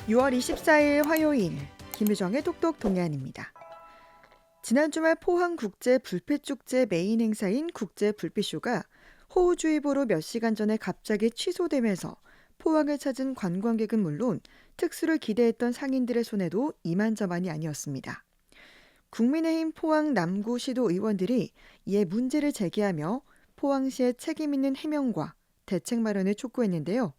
6월 24일 화요일 김유정의 똑똑 동해안입니다. 지난 주말 포항국제불빛축제 메인 행사인 국제불빛쇼가 호우주의보로 몇 시간 전에 갑자기 취소되면서 포항을 찾은 관광객은 물론 특수를 기대했던 상인들의 손에도 이만저만이 아니었습니다. 국민의힘 포항 남구시도 의원들이 이에 문제를 제기하며 포항시의 책임 있는 해명과 대책 마련을 촉구했는데요.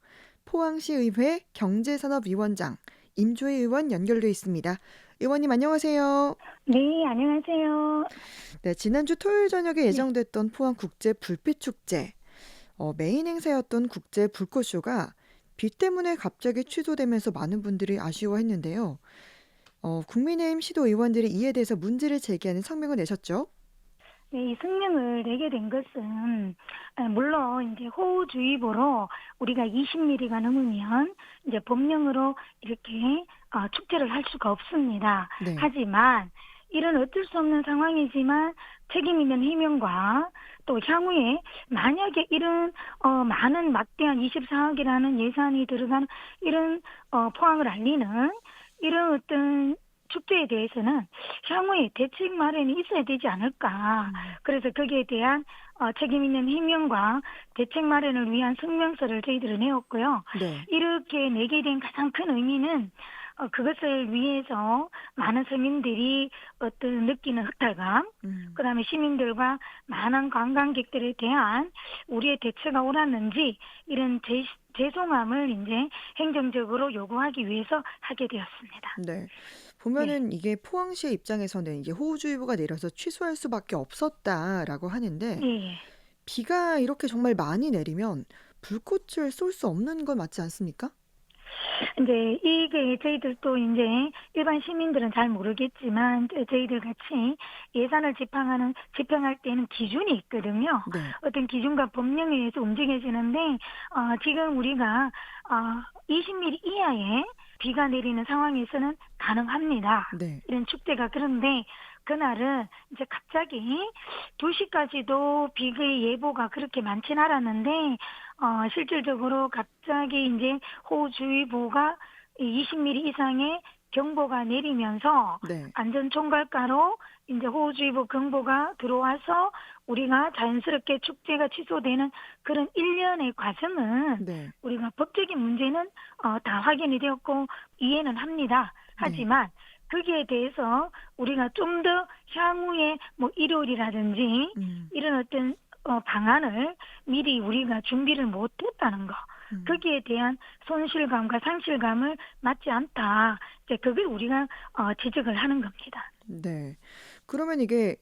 포항시의회 경제산업위원장 임조희 의원 연결돼 있습니다. 의원님 안녕하세요. 네, 안녕하세요. 네, 지난주 토요일 저녁에 네, 예정됐던 포항 국제 불빛축제 메인 행사였던 국제 불꽃쇼가 비 때문에 갑자기 취소되면서 많은 분들이 아쉬워했는데요. 국민의힘 시도 의원들이 이에 대해서 문제를 제기하는 성명을 내셨죠? 네, 이 성명을 내게 된 것은 물론 이제 호우주의보로 우리가 20mm가 넘으면 이제 법령으로 이렇게 축제를 할 수가 없습니다. 네. 하지만 이런 어쩔 수 없는 상황이지만 책임 있는 해명과 또 향후에 만약에 이런 많은 막대한 24억이라는 예산이 들어간 이런 포항을 알리는 이런 어떤 축제에 대해서는 향후에 대책 마련이 있어야 되지 않을까. 그래서 거기에 대한 책임 있는 해명과 대책 마련을 위한 성명서를 저희들은 내었고요. 네. 이렇게 내게 된 가장 큰 의미는 그것을 위해서 많은 서민들이 어떤 느끼는 허탈감, 음. 그다음에 시민들과 많은 관광객들에 대한 우리의 대처가 옳았는지 이런 죄송함을 이제 행정적으로 요구하기 위해서 하게 되었습니다. 네. 네. 보면은 이게 포항시의 입장에서는 이게 호우주의보가 내려서 취소할 수밖에 없었다라고 하는데 예. 비가 이렇게 정말 많이 내리면 불꽃을 쏠 수 없는 건 맞지 않습니까? 이제 이게 저희들도 이제 일반 시민들은 잘 모르겠지만 저희들 같이 예산을 집행할 때는 기준이 있거든요. 네. 어떤 기준과 법령에 의해서 움직여지는데 지금 우리가 20mm 이하의 비가 내리는 상황에서는 가능합니다. 네. 이런 축제가. 그런데 그날은 이제 갑자기 2시까지도 비의 예보가 그렇게 많진 않았는데 실질적으로 갑자기 이제 호우주의보가 20mm 이상의 경보가 내리면서 네. 안전총괄가로 이제 호우주의보 경보가 들어와서 우리가 자연스럽게 축제가 취소되는 그런 일련의 과정은 네. 우리가 법적인 문제는 다 확인이 되었고 이해는 합니다. 네. 하지만 거기에 대해서 우리가 좀 더 향후에 뭐 일요일이라든지 음. 이런 어떤 방안을 미리 우리가 준비를 못했다는 거. 음. 거기에 대한 손실감과 상실감을 맞지 않다. 이제 그걸 우리가 지적을 하는 겁니다. 네. 그러면 이게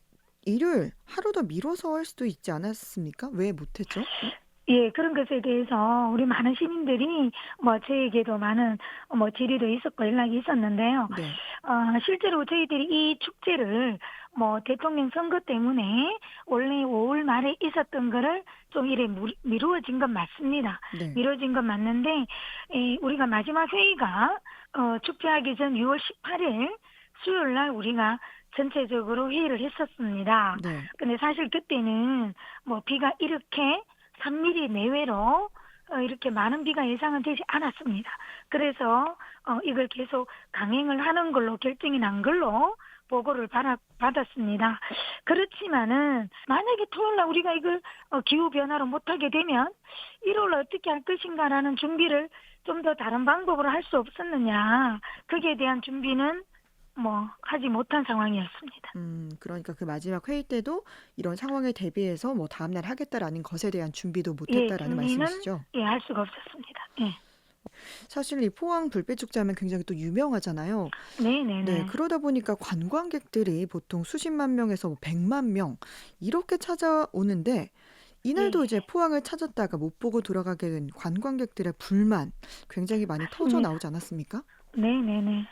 일요일 하루 더 미뤄서 할 수도 있지 않았습니까? 왜 못했죠? 예, 그런 것에 대해서 우리 많은 시민들이 뭐 저에게도 많은 뭐 질의도 있었고 연락이 있었는데요. 네. 실제로 저희들이 이 축제를 뭐 대통령 선거 때문에 원래 5월 말에 있었던 거를 좀 이래 미루어진 건 맞습니다. 네. 미뤄진 건 맞는데 우리가 마지막 회의가 축제하기 전 6월 18일 수요일 날 우리가 전체적으로 회의를 했었습니다. 네. 근데 사실 그때는 뭐 비가 이렇게 3mm 내외로 이렇게 많은 비가 예상은 되지 않았습니다. 그래서 이걸 계속 강행을 하는 걸로 결정이 난 걸로 보고를 받았습니다. 그렇지만은 만약에 토요일 날 우리가 이걸 기후 변화로 못하게 되면 1월 어떻게 할 것인가라는 준비를 좀 더 다른 방법으로 할 수 없었느냐. 거기에 대한 준비는 뭐 하지 못한 상황이었습니다. 그러니까 그 마지막 회의 때도 이런 상황에 대비해서 뭐 다음날 하겠다라는 것에 대한 준비도 예, 못했다라는 준비는 말씀이시죠? 할 수가 없었습니다. 예. 사실 이 포항 불빛축제 하면 굉장히 또 유명하잖아요. 네, 네네네. 그러다 보니까 관광객들이 보통 수십만 명에서 뭐 100만 명 이렇게 찾아오는데 이날도 예. 이제 포항을 찾았다가 못 보고 돌아가게 된 관광객들의 불만 굉장히 많이 터져 맞습니다. 나오지 않았습니까? 네네네.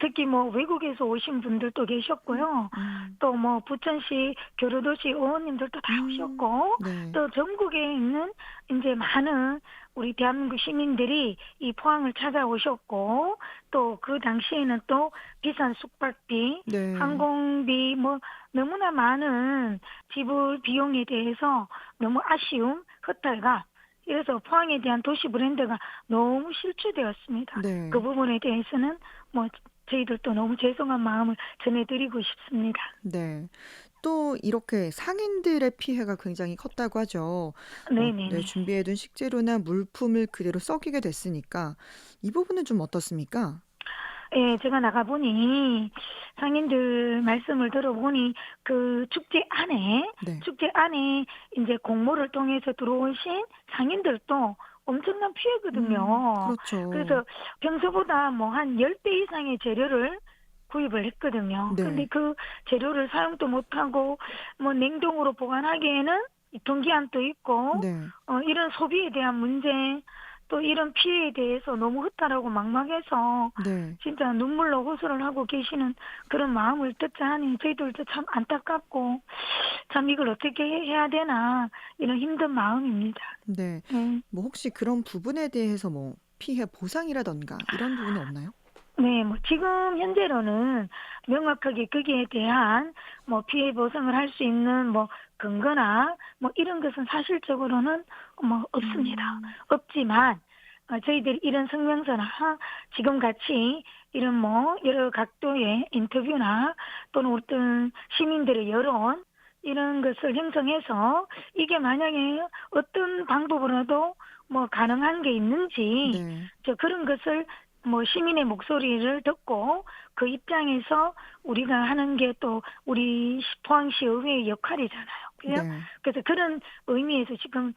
특히 뭐 외국에서 오신 분들도 계셨고요. 음. 또 뭐 부천시 교류도시 의원님들도 다 음. 오셨고, 네. 또 전국에 있는 이제 많은 우리 대한민국 시민들이 이 포항을 찾아오셨고, 또 그 당시에는 또 비싼 숙박비, 네. 항공비, 뭐 너무나 많은 지불 비용에 대해서 너무 아쉬움, 허탈감, 이래서 포항에 대한 도시 브랜드가 너무 실추되었습니다. 네. 그 부분에 대해서는 뭐 저희들도 너무 죄송한 마음을 전해드리고 싶습니다. 네. 또 이렇게 상인들의 피해가 굉장히 컸다고 하죠. 네, 네네네. 준비해둔 식재료나 물품을 그대로 썩이게 됐으니까 이 부분은 좀 어떻습니까? 예, 제가 나가보니 상인들 말씀을 들어보니 그 네. 축제 안에 이제 공모를 통해서 들어오신 상인들도 엄청난 피해거든요. 그렇죠. 그래서 평소보다 뭐 한 10배 이상의 재료를 구입을 했거든요. 근데 네. 그 재료를 사용도 못하고 뭐 냉동으로 보관하기에는 유통기한도 있고 네. 이런 소비에 대한 문제 또 이런 피해에 대해서 너무 허탈하고 막막해서 네. 진짜 눈물로 호소를 하고 계시는 그런 마음을 듣자 하니 저희들도 참 안타깝고 참 이걸 어떻게 해야 되나 이런 힘든 마음입니다. 네. 네. 뭐 혹시 그런 부분에 대해서 뭐 피해 보상이라던가 이런 부분은 없나요? 네, 뭐 지금 현재로는 명확하게 거기에 대한 뭐 피해 보상을 할 수 있는 뭐 근거나 뭐 이런 것은 사실적으로는 뭐 없습니다. 음. 없지만 저희들이 이런 성명서나 지금 같이 이런 뭐 여러 각도의 인터뷰나 또는 어떤 시민들의 여론 이런 것을 형성해서 이게 만약에 어떤 방법으로도 뭐 가능한 게 있는지 네. 저 그런 것을 뭐 시민의 목소리를 듣고 그 입장에서 우리가 하는 게 또 우리 포항시 의회의 역할이잖아요. 그죠? 네. 그래서 그런 의미에서 지금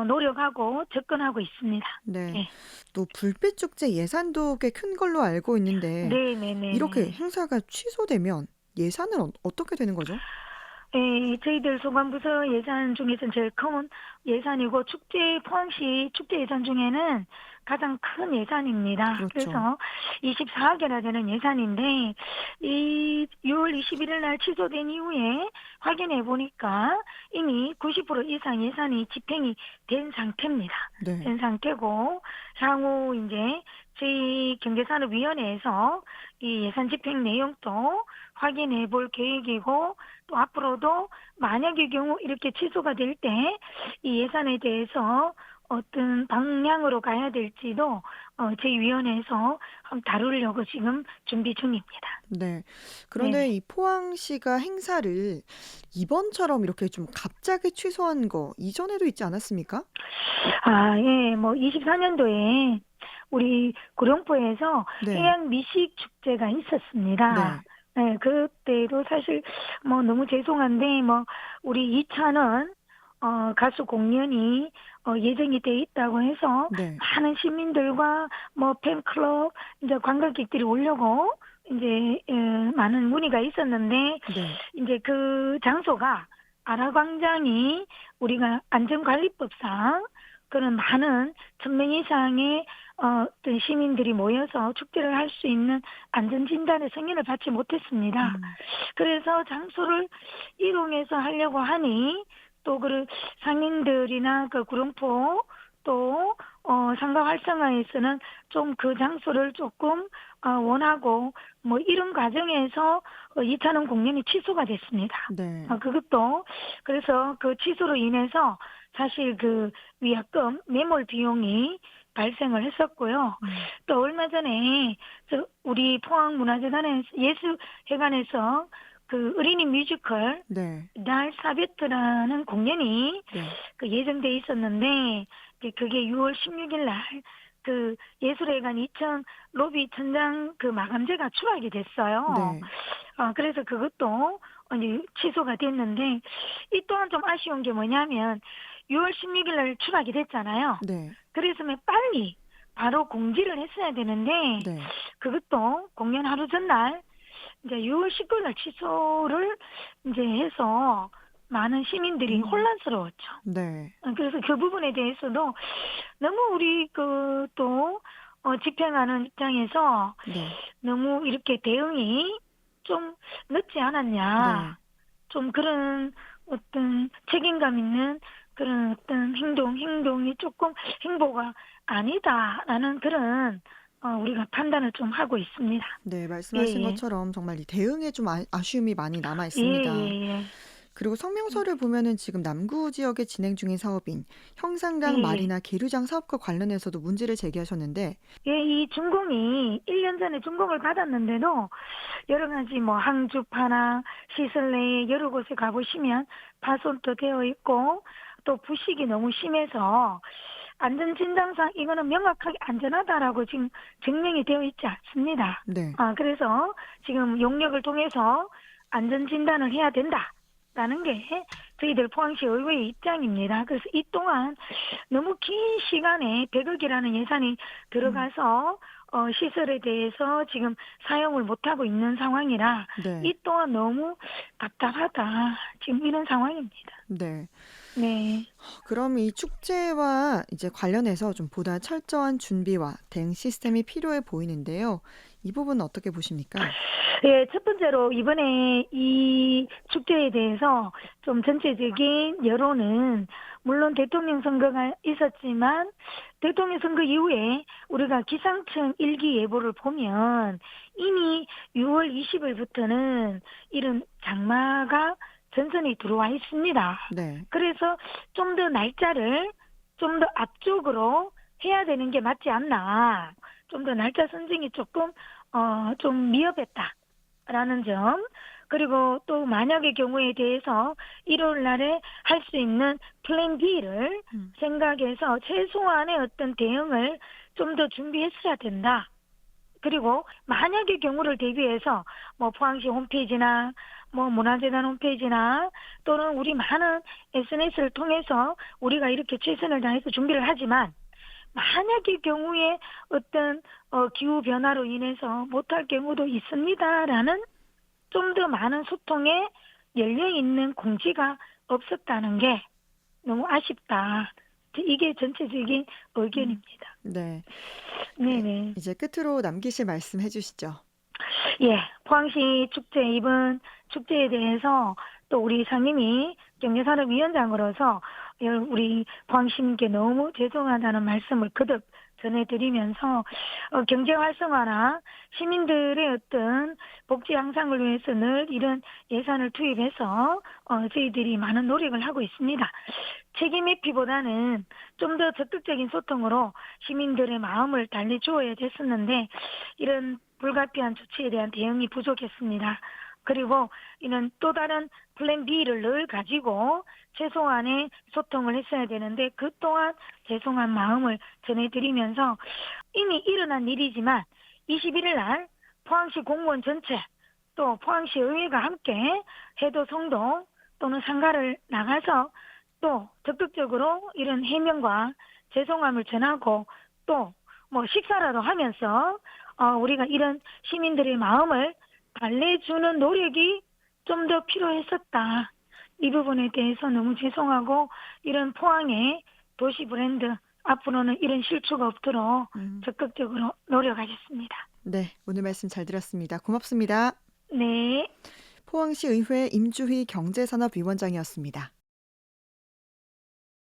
노력하고 접근하고 있습니다. 네. 예. 또 불빛 축제 예산도 꽤 큰 걸로 알고 있는데 이렇게 네네네네. 행사가 취소되면 예산은 어떻게 되는 거죠? 예, 저희들 소관부서 예산 중에서는 제일 큰 예산이고 포항시 축제 예산 중에는 가장 큰 예산입니다. 그렇죠. 그래서 24억이나 되는 예산인데 이 6월 21일 날 취소된 이후에 확인해 보니까 이미 90% 이상 예산이 집행이 된 상태입니다. 네. 된 상태고 향후 이제 저희 경제산업위원회에서 이 예산 집행 내용도 확인해 볼 계획이고 또 앞으로도 만약의 경우 이렇게 취소가 될 때 이 예산에 대해서 어떤 방향으로 가야 될지도 저희 위원회에서 한번 다루려고 지금 준비 중입니다. 네. 그런데 네네. 이 포항시가 행사를 이번처럼 이렇게 좀 갑자기 취소한 거 이전에도 있지 않았습니까? 예, 뭐 24년도에 우리 구룡포에서 네. 해양 미식 축제가 있었습니다. 네. 네, 그때도 사실 뭐 너무 죄송한데 뭐 우리 이찬원 가수 공연이 예정이 돼 있다고 해서 네. 많은 시민들과 뭐 팬클럽 이제 관광객들이 오려고 이제 많은 문의가 있었는데 네. 이제 그 장소가 아라광장이 우리가 안전관리법상 그런 많은 1,000명 이상의 어떤 시민들이 모여서 축제를 할 수 있는 안전진단의 승인을 받지 못했습니다. 음. 그래서 장소를 이동해서 하려고 하니 또 그 상인들이나 그 구룡포 또 상가 활성화에서는 좀 그 장소를 조금 원하고 뭐 이런 과정에서 2차원 공연이 취소가 됐습니다. 네. 그것도 그래서 그 취소로 인해서 사실 그 위약금 매몰 비용이 발생을 했었고요. 음. 또 얼마 전에 우리 포항문화재단에서 예술회관에서 그 어린이 뮤지컬 네. 날 사베트라는 공연이 네. 그 예정돼 있었는데 그게 6월 16일 날 그 예술회관 2층 로비 천장 그 마감재가 추락이 됐어요. 네. 그래서 그것도 이제 취소가 됐는데 이 또한 좀 아쉬운 게 뭐냐면 6월 16일 날 추락이 됐잖아요. 네. 그래서 빨리 바로 공지를 했어야 되는데 네. 그것도 공연 하루 전날 이제 6월 19일 날 취소를 이제 해서 많은 시민들이 혼란스러웠죠. 네. 그래서 그 부분에 대해서도 너무 우리 또 집행하는 입장에서 네. 너무 이렇게 대응이 좀 늦지 네. 않았냐. 좀 그런 어떤 책임감 있는 그런 어떤 행동이 조금 행보가 아니다라는 그런 우리가 판단을 좀 하고 있습니다. 네. 예, 말씀하신 예. 것처럼 정말 이 대응에 좀 아쉬움이 많이 남아 예, 있습니다. 예, 예. 그리고 성명서를 보면은 지금 남구 지역에 진행 중인 사업인 예, 형산강 예. 마리나 계류장 사업과 관련해서도 문제를 제기하셨는데, 예, 이 준공이 1년 전에 준공을 받았는데도 여러 가지 뭐 항주파나 시설 내에 여러 곳에 가보시면 파손도 되어 있고 또 부식이 너무 심해서 안전진단상 이거는 명확하게 안전하다라고 지금 증명이 되어 있지 않습니다. 네, 그래서 지금 용역을 통해서 안전진단을 해야 된다라는 게 저희들 포항시 의회의 입장입니다. 그래서 이 또한 너무 긴 시간에 100억이라는 예산이 음, 들어가서 시설에 대해서 지금 사용을 못하고 있는 상황이라 네, 이 또한 너무 답답하다. 지금 이런 상황입니다. 네. 네. 그럼 이 축제와 이제 관련해서 좀 보다 철저한 준비와 대응 시스템이 필요해 보이는데요. 이 부분은 어떻게 보십니까? 예, 첫 번째로 이번에 이 축제에 대해서 좀 전체적인 여론은 물론 대통령 선거가 있었지만 대통령 선거 이후에 우리가 기상청 일기 예보를 보면 이미 6월 20일부터는 이런 장마가 전선이 들어와 있습니다. 네, 그래서 좀 더 날짜를 좀 더 앞쪽으로 해야 되는 게 맞지 않나. 좀 더 날짜 선정이 조금 좀 미흡했다라는 점. 그리고 또 만약의 경우에 대해서 1월 날에 할 수 있는 플랜 B를 음, 생각해서 최소한의 어떤 대응을 좀 더 준비했어야 된다. 그리고 만약의 경우를 대비해서 뭐 포항시 홈페이지나 뭐 문화재단 홈페이지나 또는 우리 많은 SNS를 통해서 우리가 이렇게 최선을 다해서 준비를 하지만 만약의 경우에 어떤 기후 변화로 인해서 못할 경우도 있습니다라는 좀 더 많은 소통에 열려 있는 공지가 없었다는 게 너무 아쉽다. 이게 전체적인 음, 의견입니다. 네. 네, 네네. 이제 끝으로 남기실 말씀 해주시죠. 예, 포항시 축제 이번 축제에 대해서 또 우리 상임위 경제산업위원장으로서 우리 포항시민께 너무 죄송하다는 말씀을 거듭 전해드리면서 경제 활성화나 시민들의 어떤 복지 향상을 위해서 늘 이런 예산을 투입해서 저희들이 많은 노력을 하고 있습니다. 책임 회피보다는 좀 더 적극적인 소통으로 시민들의 마음을 달래주어야 됐었는데 이런 불가피한 조치에 대한 대응이 부족했습니다. 그리고 이는 또 다른 플랜 B를 늘 가지고 최소한의 소통을 했어야 되는데 그 또한 죄송한 마음을 전해드리면서 이미 일어난 일이지만 21일 날 포항시 공무원 전체 또 포항시 의회가 함께 해도 성동 또는 상가를 나가서 또 적극적으로 이런 해명과 죄송함을 전하고 또 뭐 식사라도 하면서 우리가 이런 시민들의 마음을 달래주는 노력이 좀 더 필요했었다. 이 부분에 대해서 너무 죄송하고 이런 포항의 도시 브랜드 앞으로는 이런 실추가 없도록 음, 적극적으로 노력하겠습니다. 네, 오늘 말씀 잘 들었습니다. 고맙습니다. 네. 포항시 의회 임주희 경제산업위원장이었습니다.